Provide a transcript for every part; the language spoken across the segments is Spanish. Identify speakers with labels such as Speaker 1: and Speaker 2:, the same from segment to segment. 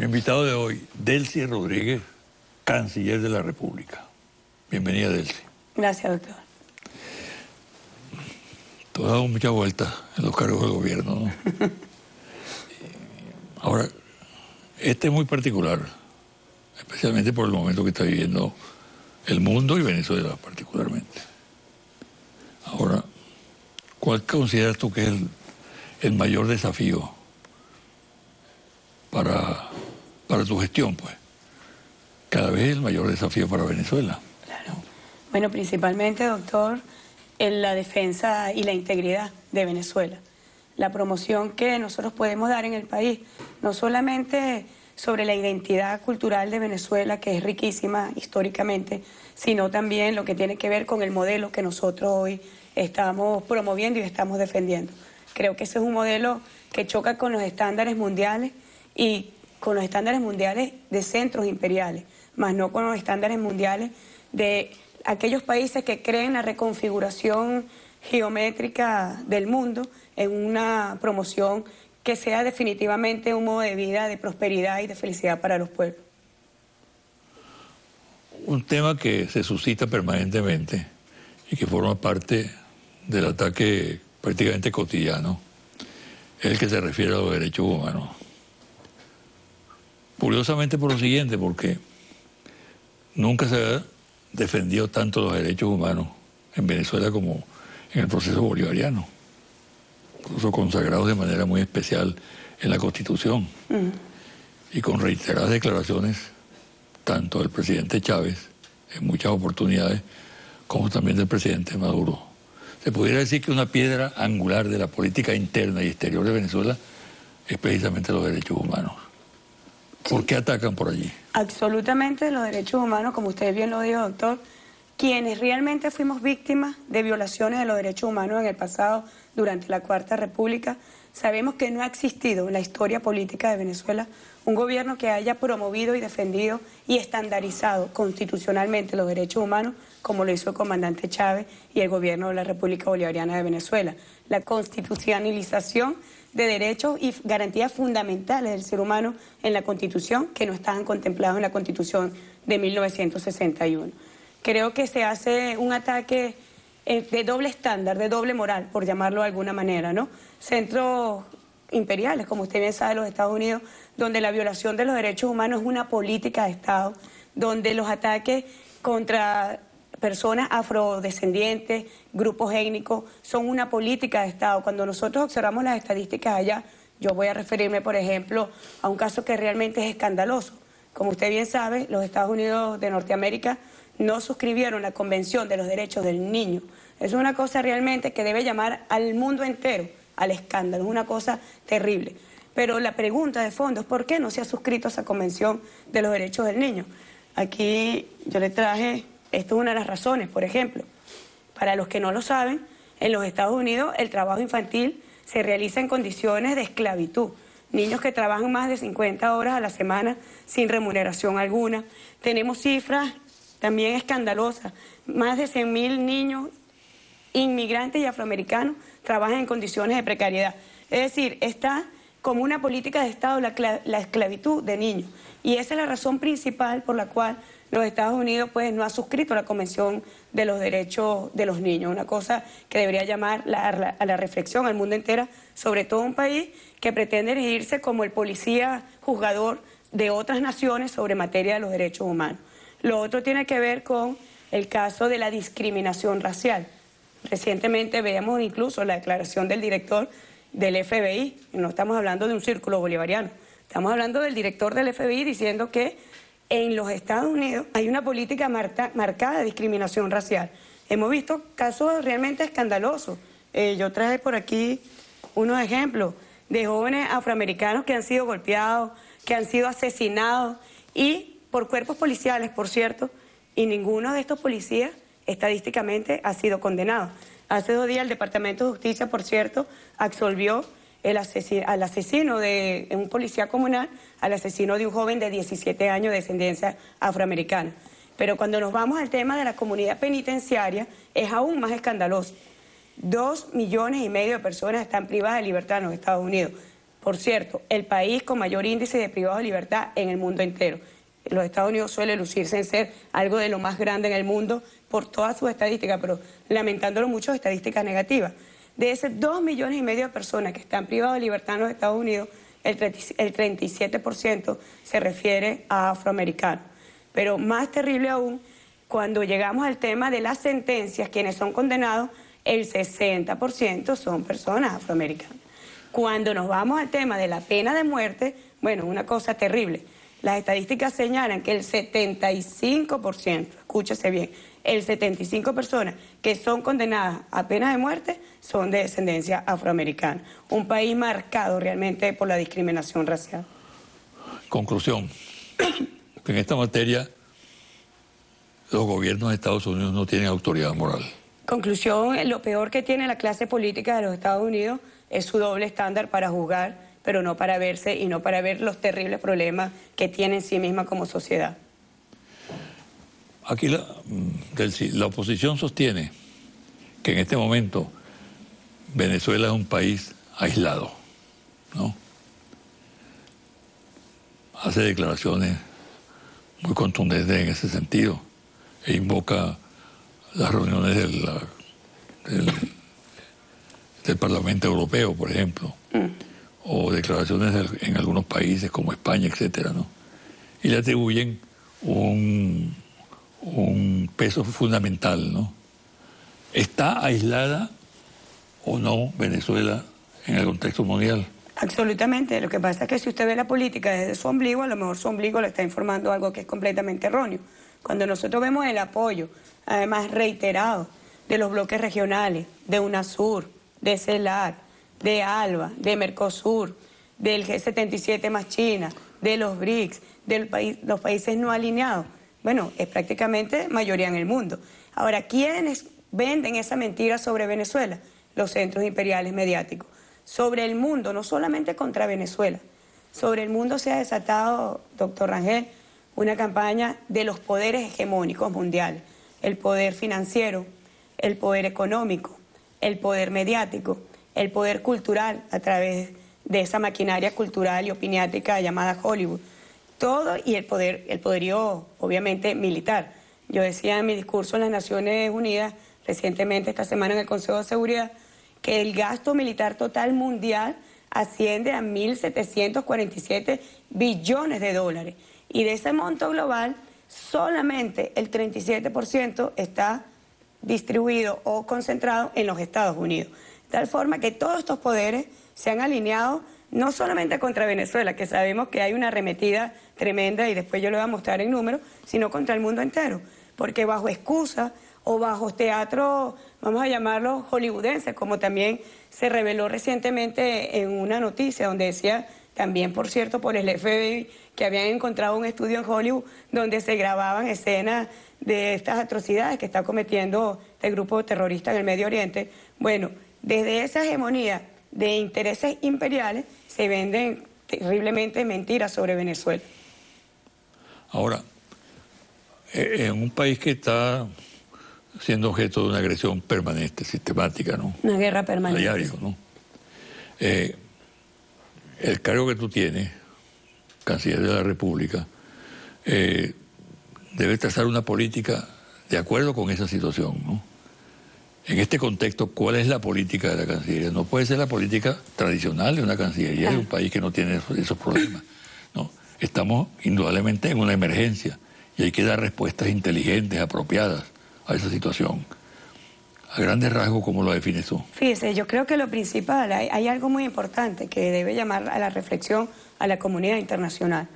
Speaker 1: Mi invitado de hoy, Delcy Rodríguez, canciller de la República. Bienvenida, Delcy.
Speaker 2: Gracias, doctor.
Speaker 1: Tú has dado muchas vueltas en los cargos del gobierno, ¿no? Ahora, este es muy particular, especialmente por el momento que está viviendo el mundo y Venezuela particularmente. Ahora, ¿cuál consideras tú que es el mayor desafío para tu gestión, pues? Cada vez el mayor desafío para Venezuela.
Speaker 2: Claro. Bueno, principalmente, doctor, en la defensa y la integridad de Venezuela. La promoción que nosotros podemos dar en el país, no solamente sobre la identidad cultural de Venezuela, que es riquísima históricamente, sino también lo que tiene que ver con el modelo que nosotros hoy estamos promoviendo y estamos defendiendo. Creo que ese es un modelo que choca con los estándares mundiales y con los estándares mundiales de centros imperiales, más no con los estándares mundiales de aquellos países que creen la reconfiguración geométrica del mundo en una promoción que sea definitivamente un modo de vida de prosperidad y de felicidad para los pueblos.
Speaker 1: Un tema que se suscita permanentemente y que forma parte del ataque prácticamente cotidiano es el que se refiere a los derechos humanos. Curiosamente por lo siguiente, porque nunca se ha defendido tanto los derechos humanos en Venezuela como en el proceso bolivariano, incluso consagrados de manera muy especial en la Constitución y con reiteradas declaraciones tanto del presidente Chávez en muchas oportunidades como también del presidente Maduro. Se pudiera decir que una piedra angular de la política interna y exterior de Venezuela es precisamente los derechos humanos. ¿Por qué atacan por allí?
Speaker 2: Absolutamente los derechos humanos, como usted bien lo dijo, doctor. Quienes realmente fuimos víctimas de violaciones de los derechos humanos en el pasado, durante la Cuarta República, sabemos que no ha existido en la historia política de Venezuela un gobierno que haya promovido y defendido y estandarizado constitucionalmente los derechos humanos, como lo hizo el comandante Chávez y el gobierno de la República Bolivariana de Venezuela. La constitucionalización de derechos y garantías fundamentales del ser humano en la Constitución, que no estaban contemplados en la Constitución de 1961. Creo que se hace un ataque de doble estándar, de doble moral, por llamarlo de alguna manera, ¿no? Centros imperiales, como usted bien sabe, los Estados Unidos, donde la violación de los derechos humanos es una política de Estado, donde los ataques contra personas afrodescendientes, grupos étnicos, son una política de Estado. Cuando nosotros observamos las estadísticas allá, yo voy a referirme, por ejemplo, a un caso que realmente es escandaloso. Como usted bien sabe, los Estados Unidos de Norteamérica no suscribieron la Convención de los Derechos del Niño. Es una cosa realmente que debe llamar al mundo entero al escándalo, es una cosa terrible. Pero la pregunta de fondo es ¿por qué no se ha suscrito esa Convención de los Derechos del Niño? Aquí yo le traje, esto es una de las razones, por ejemplo. Para los que no lo saben, en los Estados Unidos el trabajo infantil se realiza en condiciones de esclavitud. Niños que trabajan más de 50 horas a la semana sin remuneración alguna. Tenemos cifras también escandalosas. Más de 100.000 niños inmigrantes y afroamericanos trabajan en condiciones de precariedad. Es decir, está como una política de Estado la esclavitud de niños. Y esa es la razón principal por la cual los Estados Unidos pues, no ha suscrito la Convención de los Derechos de los Niños. Una cosa que debería llamar a la reflexión al mundo entero, sobre todo un país que pretende erigirse como el policía juzgador de otras naciones sobre materia de los derechos humanos. Lo otro tiene que ver con el caso de la discriminación racial. Recientemente veíamos incluso la declaración del director del FBI, no estamos hablando de un círculo bolivariano, estamos hablando del director del FBI diciendo que en los Estados Unidos hay una política marcada de discriminación racial. Hemos visto casos realmente escandalosos. Yo traje por aquí unos ejemplos de jóvenes afroamericanos que han sido golpeados, que han sido asesinados y por cuerpos policiales, por cierto, y ninguno de estos policías estadísticamente ha sido condenado. Hace 2 días el Departamento de Justicia, por cierto, absolvió al asesino de un policía comunal, al asesino de un joven de 17 años de descendencia afroamericana. Pero cuando nos vamos al tema de la comunidad penitenciaria, es aún más escandaloso. 2,5 millones de personas están privadas de libertad en los Estados Unidos. Por cierto, el país con mayor índice de privados de libertad en el mundo entero. Los Estados Unidos suele lucirse en ser algo de lo más grande en el mundo por todas sus estadísticas, pero lamentándolo mucho, estadísticas negativas. De ese 2,5 millones de personas que están privadas de libertad en los Estados Unidos, el 37% se refiere a afroamericanos. Pero más terrible aún, cuando llegamos al tema de las sentencias, quienes son condenados, el 60% son personas afroamericanas. Cuando nos vamos al tema de la pena de muerte, bueno, una cosa terrible. Las estadísticas señalan que el 75%, escúchese bien, el 75% personas que son condenadas a pena de muerte son de descendencia afroamericana. Un país marcado realmente por la discriminación racial.
Speaker 1: Conclusión. En esta materia, los gobiernos de Estados Unidos no tienen autoridad moral.
Speaker 2: Conclusión, lo peor que tiene la clase política de los Estados Unidos es su doble estándar para juzgar, pero no para verse y no para ver los terribles problemas que tiene en sí misma como sociedad.
Speaker 1: Aquí la oposición sostiene que en este momento Venezuela es un país aislado, ¿no? Hace declaraciones muy contundentes en ese sentido e invoca las reuniones del Parlamento Europeo, por ejemplo, o declaraciones en algunos países como España, etcétera, ¿no? Y le atribuyen un peso fundamental, ¿no? ¿Está aislada o no Venezuela en el contexto mundial?
Speaker 2: Absolutamente. Lo que pasa es que si usted ve la política desde su ombligo, a lo mejor su ombligo le está informando algo que es completamente erróneo. Cuando nosotros vemos el apoyo, además reiterado, de los bloques regionales, de UNASUR, de CELAC, de ALBA, de Mercosur, del G77 más China, de los BRICS, de los países no alineados, bueno, es prácticamente mayoría en el mundo. Ahora, ¿quiénes venden esa mentira sobre Venezuela? Los centros imperiales mediáticos. Sobre el mundo, no solamente contra Venezuela, sobre el mundo se ha desatado, doctor Rangel, una campaña de los poderes hegemónicos mundiales, el poder financiero, el poder económico, el poder mediático, el poder cultural a través de esa maquinaria cultural y opiniática llamada Hollywood. Todo, y el poderío obviamente militar. Yo decía en mi discurso en las Naciones Unidas recientemente, esta semana en el Consejo de Seguridad, que el gasto militar total mundial asciende a 1.747 billones de dólares. Y de ese monto global, solamente el 37% está distribuido o concentrado en los Estados Unidos. De tal forma que todos estos poderes se han alineado no solamente contra Venezuela, que sabemos que hay una arremetida tremenda y después yo lo voy a mostrar en números, sino contra el mundo entero. Porque bajo excusa o bajo teatro, vamos a llamarlo hollywoodense, como también se reveló recientemente en una noticia donde decía, también por cierto por el FBI, que habían encontrado un estudio en Hollywood donde se grababan escenas de estas atrocidades que está cometiendo el grupo terrorista en el Medio Oriente. Bueno, desde esa hegemonía de intereses imperiales se venden terriblemente mentiras sobre Venezuela.
Speaker 1: Ahora, en un país que está siendo objeto de una agresión permanente, sistemática, ¿no?
Speaker 2: Una guerra permanente.
Speaker 1: A diario, ¿no? El cargo que tú tienes, canciller de la República, debe trazar una política de acuerdo con esa situación, ¿no? En este contexto, ¿cuál es la política de la Cancillería? No puede ser la política tradicional de una Cancillería de un país que no tiene esos problemas, ¿no? Estamos indudablemente en una emergencia y hay que dar respuestas inteligentes, apropiadas a esa situación. A grandes rasgos, ¿cómo lo defines tú?
Speaker 2: Fíjese, yo creo que lo principal, hay algo muy importante que debe llamar a la reflexión a la comunidad internacional.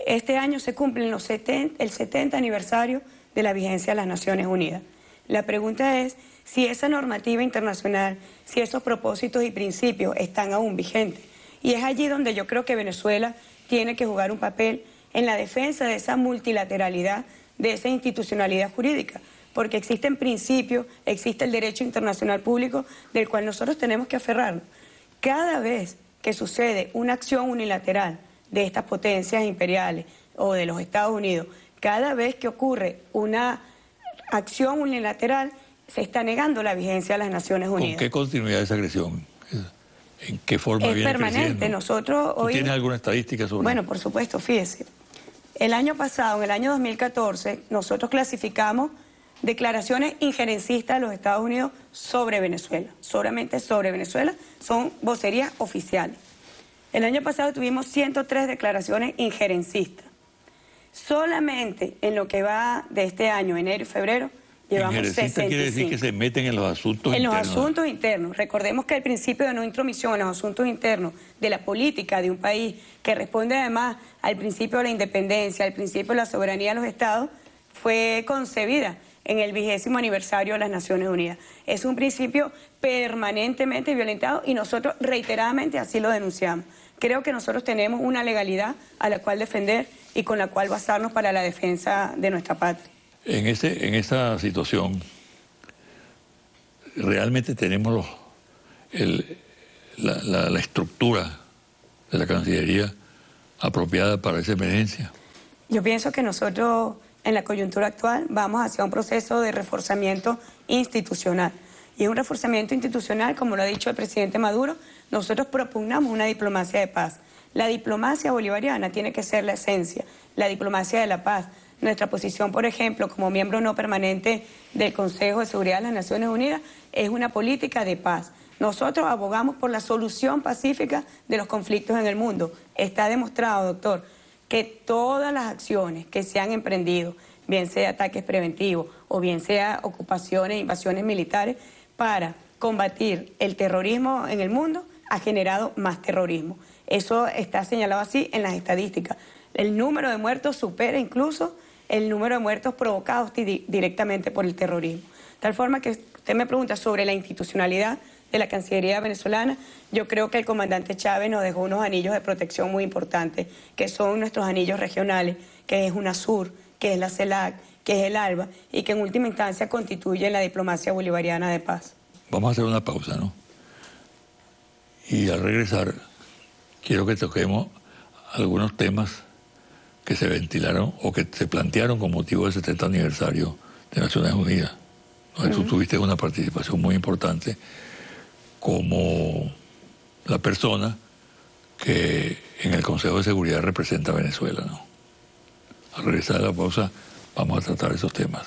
Speaker 2: Este año se cumplen el 70 aniversario de la vigencia de las Naciones Unidas. La pregunta es si esa normativa internacional, si esos propósitos y principios están aún vigentes. Y es allí donde yo creo que Venezuela tiene que jugar un papel en la defensa de esa multilateralidad, de esa institucionalidad jurídica, porque existen principios, existe el derecho internacional público del cual nosotros tenemos que aferrarnos. Cada vez que sucede una acción unilateral de estas potencias imperiales o de los Estados Unidos, cada vez que ocurre una acción unilateral, se está negando la vigencia de las Naciones Unidas.
Speaker 1: ¿Con qué continuidad esa agresión? ¿En qué forma
Speaker 2: Es
Speaker 1: viene
Speaker 2: permanente.
Speaker 1: creciendo?
Speaker 2: Nosotros hoy...
Speaker 1: ¿Tienes alguna estadística sobre
Speaker 2: Bueno,
Speaker 1: eso?
Speaker 2: por supuesto, fíjese. El año pasado, en el año 2014, nosotros clasificamos declaraciones injerencistas de los Estados Unidos sobre Venezuela. Solamente sobre Venezuela, son vocerías oficiales. El año pasado tuvimos 103 declaraciones injerencistas. Solamente en lo que va de este año, enero y febrero, llevamos
Speaker 1: Injerencista
Speaker 2: 65.
Speaker 1: quiere decir que se meten en los asuntos
Speaker 2: En los
Speaker 1: internos.
Speaker 2: asuntos internos. Recordemos que el principio de no intromisión en los asuntos internos de la política de un país, que responde además al principio de la independencia, al principio de la soberanía de los estados, fue concebida en el 20º aniversario de las Naciones Unidas. Es un principio permanentemente violentado y nosotros reiteradamente así lo denunciamos. Creo que nosotros tenemos una legalidad a la cual defender y con la cual basarnos para la defensa de nuestra patria.
Speaker 1: En esa situación, realmente tenemos la estructura de la Cancillería apropiada para esa emergencia.
Speaker 2: Yo pienso que nosotros, en la coyuntura actual, vamos hacia un proceso de reforzamiento institucional. Y un reforzamiento institucional, como lo ha dicho el presidente Maduro, nosotros propugnamos una diplomacia de paz. La diplomacia bolivariana tiene que ser la esencia, la diplomacia de la paz. Nuestra posición, por ejemplo, como miembro no permanente del Consejo de Seguridad de las Naciones Unidas, es una política de paz. Nosotros abogamos por la solución pacífica de los conflictos en el mundo. Está demostrado, doctor, que todas las acciones que se han emprendido, bien sea ataques preventivos o bien sea ocupaciones, invasiones militares, para combatir el terrorismo en el mundo, ha generado más terrorismo. Eso está señalado así en las estadísticas. El número de muertos supera incluso el número de muertos provocados directamente por el terrorismo. De tal forma que usted me pregunta sobre la institucionalidad de la Cancillería venezolana. Yo creo que el comandante Chávez nos dejó unos anillos de protección muy importantes, que son nuestros anillos regionales, que es UNASUR, que es la CELAC, que es el ALBA, y que en última instancia constituye la diplomacia bolivariana de paz.
Speaker 1: Vamos a hacer una pausa, ¿no? Y al regresar, quiero que toquemos algunos temas que se ventilaron o que se plantearon con motivo del 70 aniversario de Naciones Unidas, donde tú tuviste una participación muy importante como la persona que en el Consejo de Seguridad representa a Venezuela, ¿no? Al regresar de la pausa vamos a tratar esos temas.